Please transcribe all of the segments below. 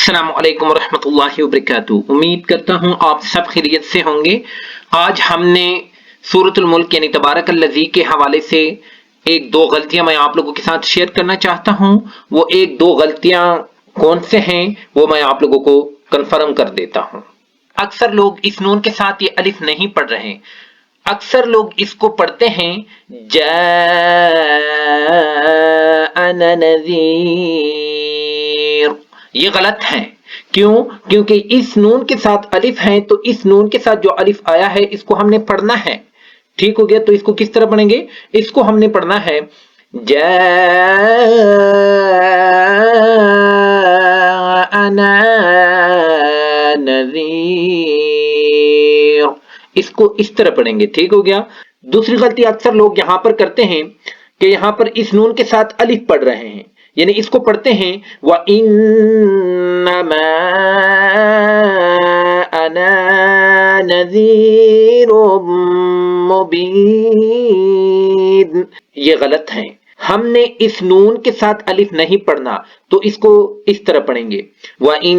السلام علیکم ورحمۃ اللہ وبرکاتہ۔ امید کرتا ہوں آپ سب خیریت سے ہوں گے۔ آج ہم نے سورۃ الملک یعنی تبارک الذی کے حوالے سے ایک دو غلطیاں میں آپ لوگوں کے ساتھ شیئر کرنا چاہتا ہوں۔ وہ ایک دو غلطیاں کون سے ہیں وہ میں آپ لوگوں کو کنفرم کر دیتا ہوں۔ اکثر لوگ اس نون کے ساتھ یہ الف نہیں پڑھ رہے، اکثر لوگ اس کو پڑھتے ہیں جاءنا نذیر۔ یہ غلط ہے۔ کیوں؟ کیونکہ اس نون کے ساتھ الف ہے، تو اس نون کے ساتھ جو الف آیا ہے اس کو ہم نے پڑھنا ہے۔ ٹھیک ہو گیا؟ تو اس کو کس طرح پڑھیں گے؟ اس کو ہم نے پڑھنا ہے جاءنا نذیر، اس کو اس طرح پڑھیں گے۔ ٹھیک ہو گیا؟ دوسری غلطی اکثر لوگ یہاں پر کرتے ہیں کہ یہاں پر اس نون کے ساتھ الف پڑھ رہے ہیں، یعنی اس کو پڑھتے ہیں وَإِنَّمَا أَنَا نَذِيرٌ مُبِينٌ۔ یہ غلط ہے۔ ہم نے اس نون کے ساتھ الف نہیں پڑھنا، تو اس کو اس طرح پڑھیں گے وَإِنَّمَا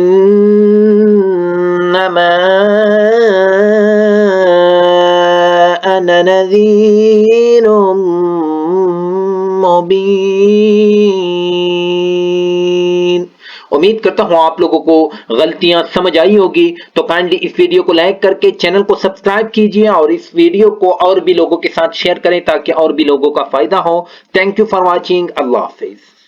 أَنَا نَذِيرٌ مبین۔ امید کرتا ہوں آپ لوگوں کو غلطیاں سمجھ آئی ہوگی، تو کائنڈلی اس ویڈیو کو لائک کر کے چینل کو سبسکرائب کیجئے اور اس ویڈیو کو اور بھی لوگوں کے ساتھ شیئر کریں تاکہ اور بھی لوگوں کا فائدہ ہو۔ Thank you for watching. اللہ حافظ۔